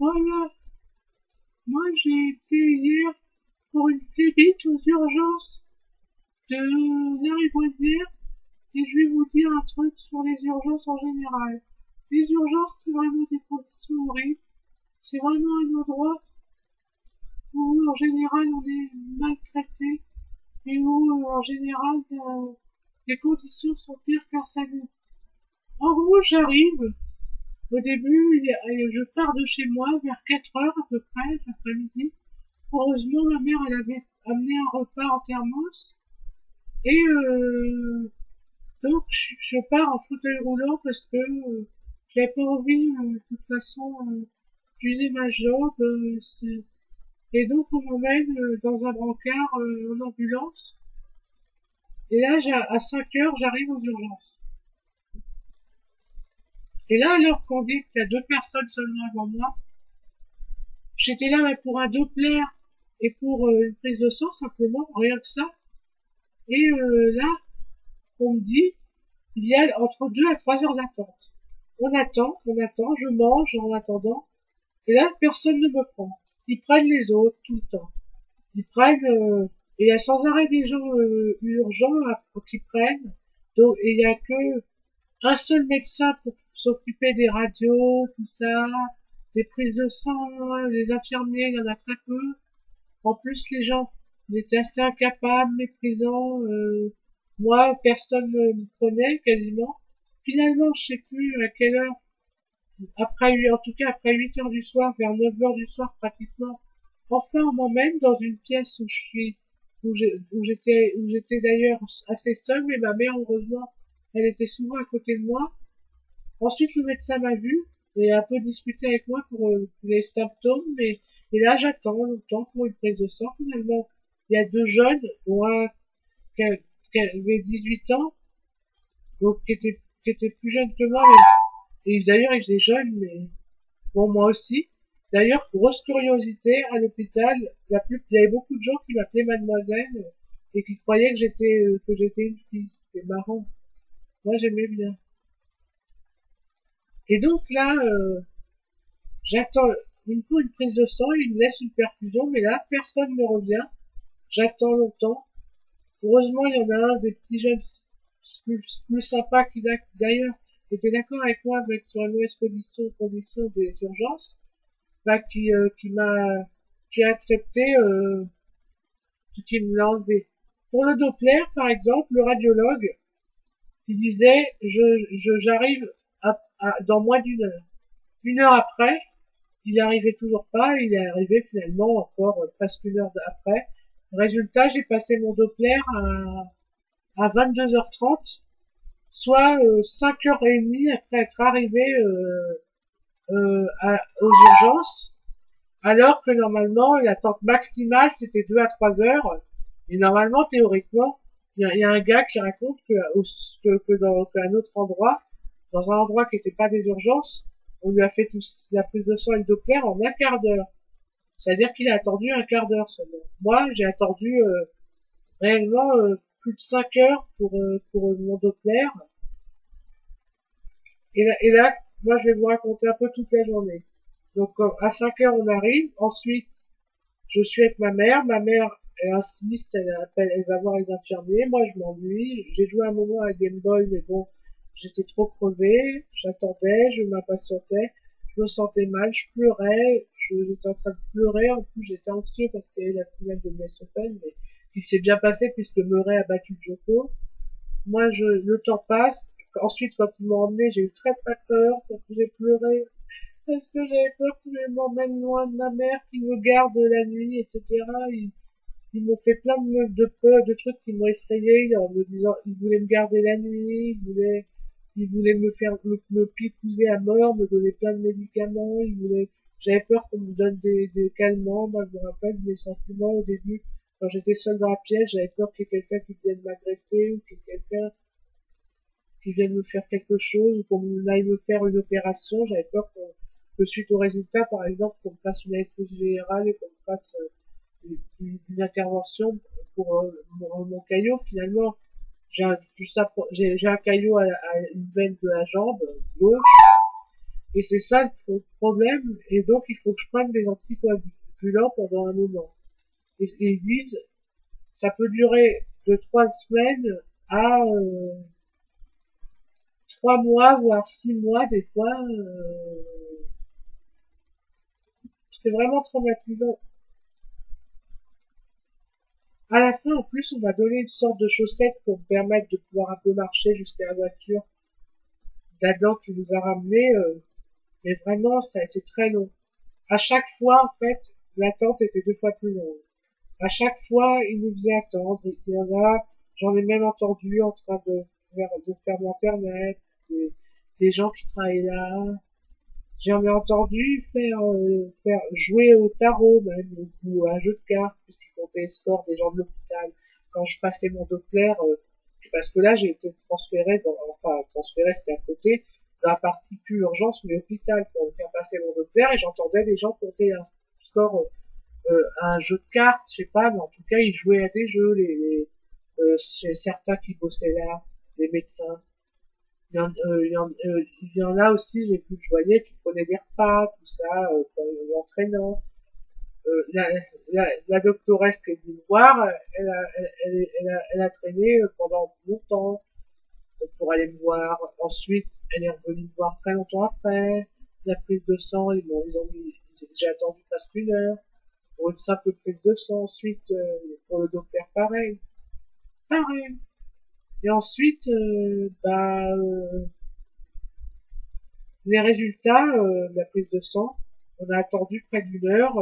Voilà, moi j'ai été hier pour une phlébite aux urgences de Lariboisière et je vais vous dire un truc sur les urgences en général. Les urgences, c'est vraiment des conditions horribles. C'est vraiment un endroit où en général on est maltraité et où en général les conditions sont pires qu'un salut. En gros, j'arrive. Au début, je pars de chez moi vers 4 heures à peu près, l'après-midi. Heureusement, ma mère, elle avait amené un repas en thermos. Et donc, je pars en fauteuil roulant parce que j'avais pas envie, de toute façon, d'user ma jambe. Et donc, on m'emmène dans un brancard en ambulance. Et là, à 5 heures, j'arrive aux urgences. Et là, alors qu'on dit qu'il y a 2 personnes seulement avant moi, j'étais là mais pour un Doppler et pour une prise de sang simplement, rien que ça. Et là, on me dit, il y a entre 2 à 3 heures d'attente. On attend, je mange en attendant. Et là, personne ne me prend. Ils prennent les autres tout le temps. Ils prennent, et il y a sans arrêt des gens urgents qui prennent. Donc, et il y a que un seul médecin pour s'occuper des radios, tout ça, des prises de sang, les infirmiers, il y en a très peu. En plus, les gens, ils étaient assez incapables, méprisants. Moi, personne ne me prenait quasiment. Finalement, je sais plus à quelle heure, en tout cas après 8 heures du soir, vers 9 heures du soir pratiquement, enfin on m'emmène dans une pièce où j'étais d'ailleurs assez seule, mais ma mère, heureusement, elle était souvent à côté de moi. Ensuite, le médecin m'a vu et a un peu discuté avec moi pour les symptômes, et là, j'attends longtemps pour une prise de sang. Finalement, il y a 2 jeunes, dont un qui avait 18 ans, donc qui était plus jeune que moi, et d'ailleurs, il était jeune, mais bon, moi aussi. D'ailleurs, grosse curiosité, à l'hôpital, il y avait beaucoup de gens qui m'appelaient mademoiselle et qui croyaient que j'étais une fille. C'était marrant. Moi, j'aimais bien. Et donc là, j'attends, il me faut une prise de sang, il me laisse une perfusion, mais là, personne ne revient. J'attends longtemps. Heureusement, il y en a un des petits jeunes plus sympas qui, d'ailleurs, était d'accord avec moi sur la mauvaise condition des urgences, bah, qui a accepté, qui me l'a enlevé. Pour le Doppler, par exemple, le radiologue, il disait, j'arrive dans moins d'une heure. Une heure après, il n'arrivait toujours pas, il est arrivé finalement encore presque une heure après. Résultat, j'ai passé mon Doppler à 22h30, soit 5h30 après être arrivé aux urgences, alors que normalement l'attente maximale c'était 2 à 3 heures. Et normalement, théoriquement, il y a un gars qui raconte qu'à un autre endroit, dans un endroit qui n'était pas des urgences, on lui a fait la prise de sang et le Doppler en un quart d'heure. C'est-à-dire qu'il a attendu un quart d'heure seulement. Moi, j'ai attendu réellement plus de 5 heures pour mon Doppler. Et là, moi, je vais vous raconter un peu toute la journée. Donc, à 5 heures, on arrive. Ensuite, je suis avec ma mère. Ma mère est insiste, elle va voir les infirmiers. Moi, je m'ennuie. J'ai joué un moment à Game Boy, mais bon, j'étais trop crevée. J'attendais, je m'impatientais. Je me sentais mal, je pleurais. J'étais en train de pleurer. En plus, j'étais anxieux parce qu'il y avait la finale de US Open, mais qui s'est bien passé puisque Murray a battu Djoko. Moi, le temps passe. Ensuite, quand ils m'ont emmené, j'ai eu très très peur parce que j'ai pleuré. Parce que j'avais peur qu'ils m'emmènent loin de ma mère, qu'ils me gardent la nuit, etc. Ils m'ont fait plein de peurs, de trucs qui m'ont effrayé en me disant, ils voulaient me garder la nuit, ils voulaient me picouser à mort, me donner plein de médicaments, j'avais peur qu'on me donne des calmants. Moi, je me rappelle de mes sentiments au début, quand j'étais seule dans la pièce, j'avais peur qu'il y ait quelqu'un qui vienne m'agresser, ou qu'il y ait quelqu'un qui vienne me faire quelque chose, ou qu'on aille me faire une opération. J'avais peur que suite au résultat, par exemple, qu'on me fasse une anesthésie générale et qu'on me fasse une intervention pour mon caillot. Finalement, j'ai un caillot à une veine de la jambe gauche. Et c'est ça le problème, et donc il faut que je prenne des anticoagulants pendant un moment. Et ils disent, ça peut durer de 3 semaines à 3 mois, voire 6 mois, des fois. C'est vraiment traumatisant. À la fin, en plus, on m'a donné une sorte de chaussette pour me permettre de pouvoir un peu marcher jusqu'à la voiture d'Adam qui nous a ramenés. Mais vraiment, ça a été très long. À chaque fois, en fait, l'attente était 2 fois plus longue. À chaque fois, il nous faisait attendre. Il y en a, j'en ai même entendu en train de faire de l'internet, des gens qui travaillaient là. J'en ai entendu faire jouer au tarot même, ou à un jeu de cartes, puisqu'ils comptaient les scores des gens de l'hôpital. Quand je passais mon Doppler, parce que là j'ai été transféré c'était à côté, dans la partie plus urgence, mais hôpital, pour me faire passer mon Doppler, et j'entendais des gens compter un score à un jeu de cartes, je sais pas, mais en tout cas ils jouaient à des jeux, certains qui bossaient là, les médecins. Il y en a aussi, j'ai vu que je voyais, qui prenaient des repas, tout ça, entraînant. La doctoresse qui est venue me voir, elle a traîné pendant longtemps pour aller me voir. Ensuite, elle est revenue me voir très longtemps après. La prise de sang, j'ai attendu presque 1 heure pour une simple prise de sang. Ensuite, pour le docteur, pareil. Pareil. Et ensuite, les résultats de la prise de sang, on a attendu près d'1 heure.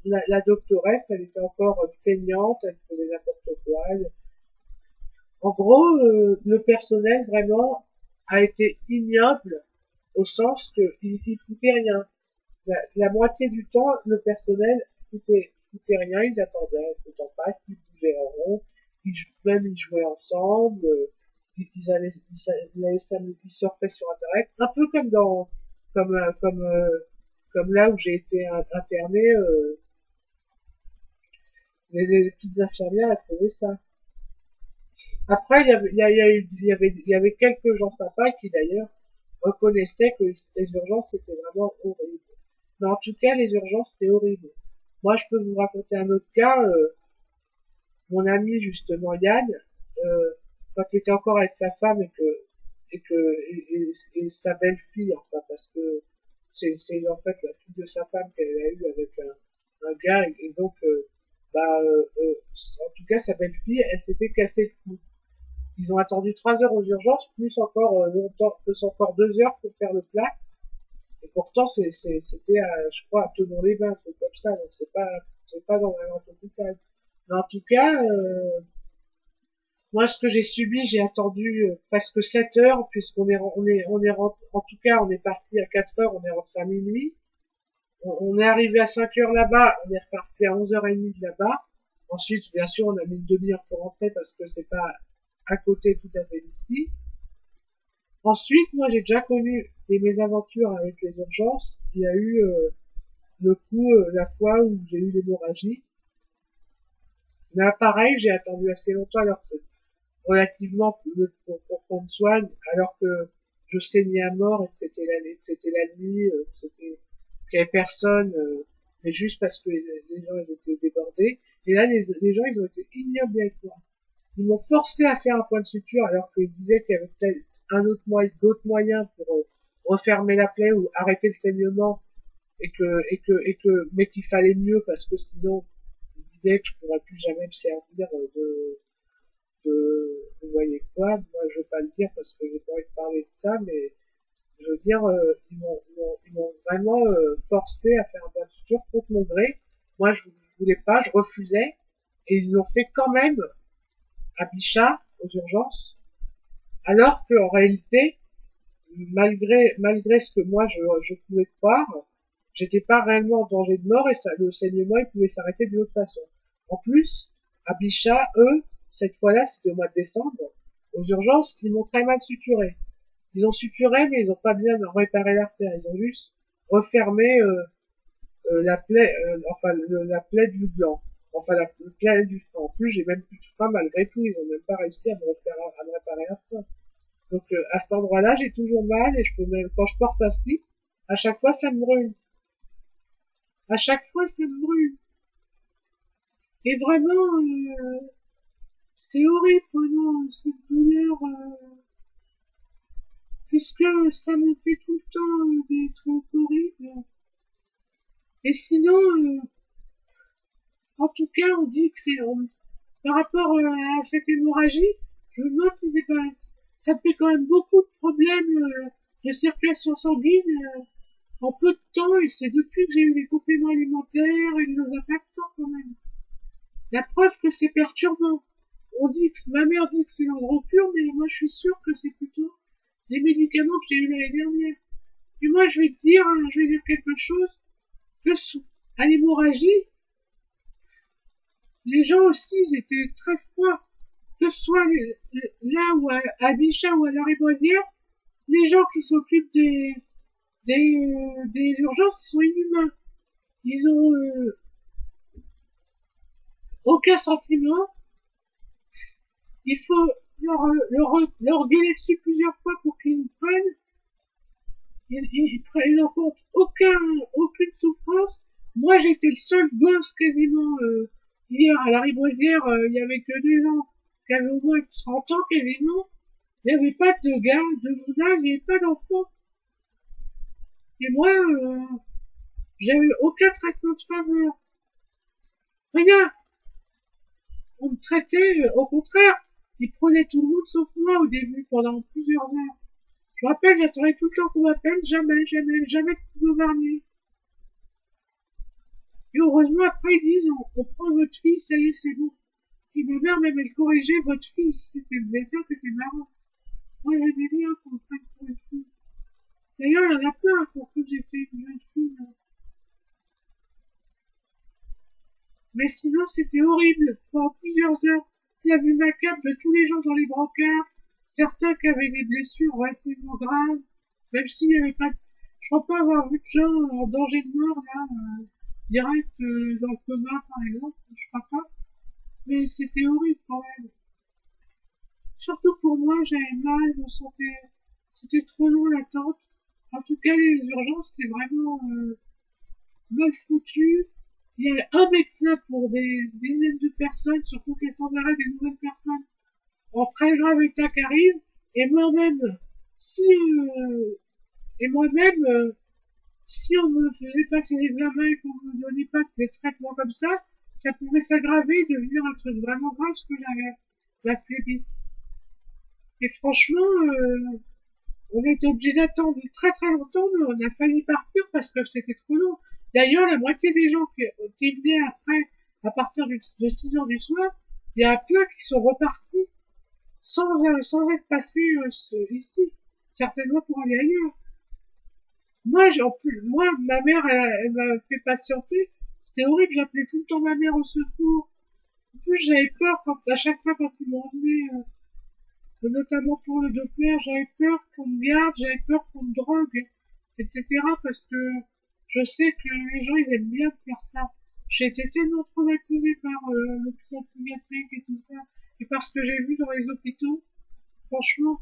La doctoresse, elle était encore plaignante, elle faisait n'importe quoi. En gros, le personnel vraiment a été ignoble au sens qu'il foutait rien. La moitié du temps, le personnel foutait rien, ils attendaient, tout en passe, ils bougeaient en rond, même ils jouaient ensemble, ils surfaient sur Internet, un peu comme comme, euh, comme, euh, comme là où j'ai été interné, les petites infirmières, elles faisaient ça. Après, il y avait quelques gens sympas qui d'ailleurs reconnaissaient que les urgences c'était vraiment horrible. Mais en tout cas, les urgences c'est horrible. Moi, je peux vous raconter un autre cas. Mon ami justement Yann, euh, quand il était encore avec sa femme et sa belle-fille, enfin parce que c'est en fait la fille de sa femme qu'elle a eu avec un gars et donc en tout cas sa belle-fille, elle s'était cassé le cou. Ils ont attendu 3 heures aux urgences, plus encore longtemps, plus encore 2 heures pour faire le plat. Et pourtant, c'était, je crois, à Tonon-les-Bains, un truc comme ça. Donc c'est pas dans un grand hôpital. Mais en tout cas, moi, ce que j'ai subi, j'ai attendu presque 7 heures, puisqu'on est en tout cas, on est parti à 4 heures, on est rentré à minuit. On est arrivé à 5 heures là-bas, on est reparti à 11h30 de là-bas. Ensuite, bien sûr, on a mis une demi-heure pour rentrer parce que c'est pas à côté tout à fait d'ici. Ensuite, moi, j'ai déjà connu des mésaventures avec les urgences. Il y a eu le coup, la fois où j'ai eu l'hémorragie. Là, pareil, j'ai attendu assez longtemps alors que c'est relativement pour qu'on me soigne, alors que je saignais à mort et que c'était la nuit, qu'il y avait personne, mais juste parce que les gens ils étaient débordés. Et là, les gens, ils ont été ignobles avec moi. Ils m'ont forcé à faire un point de suture alors qu'ils disaient qu'il y avait peut-être d'autres moyens pour refermer la plaie ou arrêter le saignement mais qu'il fallait mieux parce que sinon, ils disaient que je pourrais plus jamais me servir vous voyez quoi, moi je vais pas le dire parce que j'ai pas envie de parler de ça, mais je veux dire, ils m'ont vraiment forcé à faire un point de suture contre mon gré. Moi je voulais pas, je refusais, et ils l'ont fait quand même à Bichat, aux urgences, alors qu'en réalité, malgré ce que moi je pouvais croire, j'étais pas réellement en danger de mort et ça, le saignement il pouvait s'arrêter d'une autre façon. En plus, à Bichat, eux, cette fois-là, c'était au mois de décembre, aux urgences, ils m'ont très mal suturé. Ils ont suturé, mais ils ont pas bien réparé l'artère. Ils ont juste refermé la plaie, la plaie du gland. Enfin, la plaie du frein. En plus, j'ai même plus de frein malgré tout. Ils ont même pas réussi à me réparer un frein. Donc à cet endroit-là, j'ai toujours mal et je peux même quand je porte un slip, À chaque fois, ça me brûle. À chaque fois, ça me brûle. Et vraiment, c'est horrible pendant cette douleur, puisque ça me fait tout le temps des trucs horribles. Et sinon, en tout cas, on dit que c'est par rapport à cette hémorragie, je me demande si c'est pas, ça fait quand même beaucoup de problèmes de circulation sanguine en peu de temps, et c'est depuis que j'ai eu des compléments alimentaires et nos impactants quand même. La preuve que c'est perturbant. On dit que ma mère dit que c'est l'androcure, mais moi je suis sûre que c'est plutôt les médicaments que j'ai eu l'année dernière. Et moi je vais dire quelque chose, que à l'hémorragie, les gens aussi ils étaient très froids, que ce soit là ou à Bichat ou à la Riboisière, les gens qui s'occupent des urgences, ils sont inhumains. Ils ont aucun sentiment. Il faut leur gueuler dessus plusieurs fois pour qu'ils nous prennent. Ils prennent en compte aucune souffrance. Moi, j'étais le seul gosse quasiment hier à la Riboisière. Il y avait que des gens qui avaient au moins 30 ans quasiment. Il n'y avait pas de gars, de mon âge, il n'y avait pas d'enfants. Et moi, j'avais aucun traitement de faveur. Rien. On me traitait, au contraire, ils prenaient tout le monde sauf moi au début, pendant plusieurs heures. Je me rappelle, j'attendais tout le temps qu'on m'appelle, jamais de Beaumarnais. Et heureusement, après, ils disent, on prend votre fils, ça y est, c'est bon. Et ma mère, même, elle corrigeait votre fils. Mais ça, c'était marrant. Moi, j'aimais bien qu'on me prenne pour une fille. D'ailleurs, il y en a plein pour que j'étais une jeune fille. Là. Mais sinon, c'était horrible. Pendant plusieurs heures, la vue macabre de tous les gens dans les brancards, certains qui avaient des blessures relativement graves, même s'il n'y avait pas je crois pas avoir vu de gens en danger de mort, là, direct dans le coma, par exemple, je crois pas. Mais c'était horrible quand même. Surtout pour moi, j'avais mal, je me sentais, c'était trop long l'attente. En tout cas, les urgences, c'est vraiment mal foutu. Il y a un médecin pour des dizaines de personnes, surtout qu'il y a sans arrêt des nouvelles personnes en très grave état qui arrivent. Et moi-même, si et moi-même, si on me faisait pas ces examens et qu'on me donnait pas des traitements comme ça pouvait s'aggraver et devenir un truc vraiment grave ce que j'avais, la phlébite. Et franchement, on a été obligé d'attendre très très longtemps, mais on a failli partir parce que c'était trop long. D'ailleurs, la moitié des gens qui venaient après, à partir de 6 heures du soir, il y a plein qui sont repartis sans être passés ici, certainement pour aller ailleurs. Moi, ma mère, elle m'a fait patienter. C'était horrible, j'appelais tout le temps ma mère au secours. En plus, j'avais peur à chaque fois quand ils m'ont emmené, notamment pour le Doppler, j'avais peur qu'on me garde, j'avais peur qu'on me drogue, etc. Parce que je sais que les gens, ils aiment bien faire ça. J'ai été tellement traumatisée par l'hôpital psychiatrique et tout ça, et par ce que j'ai vu dans les hôpitaux, franchement.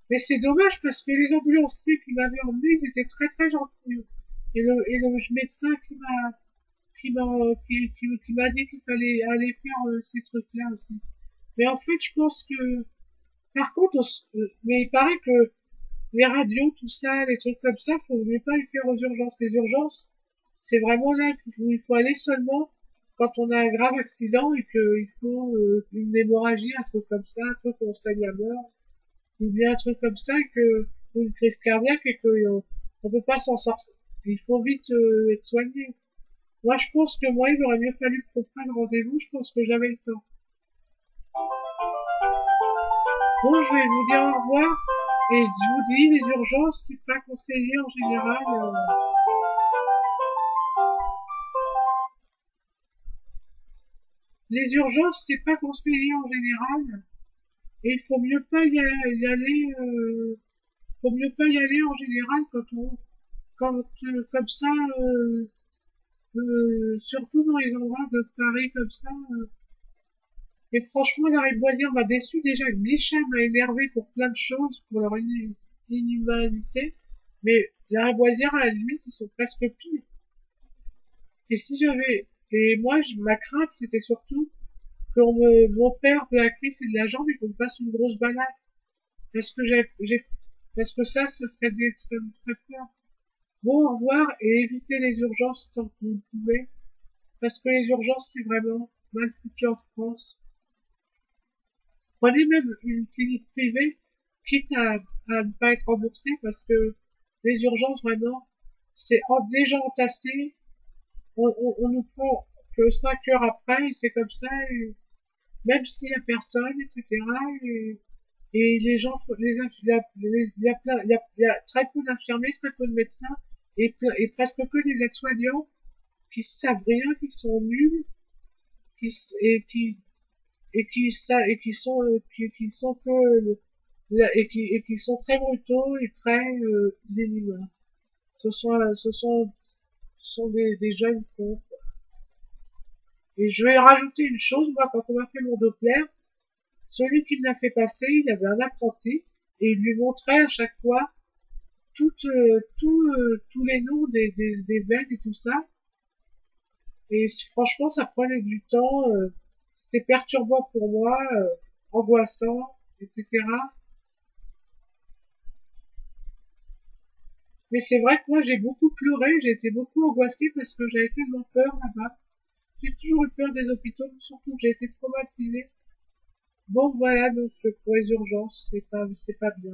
Mais c'est dommage parce que les ambulanciers qui m'avaient emmené, ils étaient très très gentils. Et le médecin qui m'a dit qu'il fallait aller faire ces trucs-là aussi. Mais en fait, je pense que, par contre, mais il paraît que les radios, tout ça, les trucs comme ça, faut mieux pas les faire aux urgences. Les urgences, c'est vraiment là où il faut aller seulement quand on a un grave accident et qu'il faut une hémorragie, un truc comme ça, un truc où on saigne la mort, ou bien un truc comme ça, ou une crise cardiaque et on peut pas s'en sortir. Il faut vite être soigné. Moi, je pense que moi, il aurait mieux fallu qu'on prenne rendez-vous. Je pense que j'avais le temps. Bon, je vais vous dire au revoir. Et je vous dis, les urgences, c'est pas conseillé en général. Les urgences, c'est pas conseillé en général. Et il faut mieux pas faut mieux pas y aller en général comme ça, surtout dans les endroits de Paris comme ça. Et franchement, la Riboisière m'a déçu déjà. Bichat m'a énervé pour plein de choses, pour leur inhumanité. Mais les Lavoisière, à la limite, ils sont presque pires. Et si j'avais, et moi, ma crainte, c'était surtout m'opère de la cuisse et de la jambe et qu'on me fasse une grosse balade. Parce que parce que ça serait ça me ferait peur. Bon, au revoir et évitez les urgences tant que vous le pouvez. Parce que les urgences, c'est vraiment mal foutu en France. Prenez même une clinique privée, quitte à ne pas être remboursé parce que les urgences, vraiment, c'est déjà entassé. On nous prend que 5 heures après et c'est comme ça. Et même s'il y a personne, etc. Et les gens, il y a très peu d'infirmiers, très peu de médecins, et presque que des aides-soignants qui savent rien, qui sont nuls, et qui sont que, et qui sont très brutaux et très, inhumains. Ce sont des jeunes cons. Et je vais rajouter une chose, moi, quand on m'a fait mon Doppler, celui qui me l'a fait passer, il avait un apprenti, et il lui montrait à chaque fois tous les noms des veines et tout ça. Et franchement, ça prenait du temps, c'était perturbant pour moi, angoissant, etc. Mais c'est vrai que moi, j'ai beaucoup pleuré, j'ai été beaucoup angoissée parce que j'avais tellement peur là-bas. J'ai toujours eu peur des hôpitaux, surtout que j'ai été traumatisée. Bon, voilà, donc pour les urgences, c'est pas bien.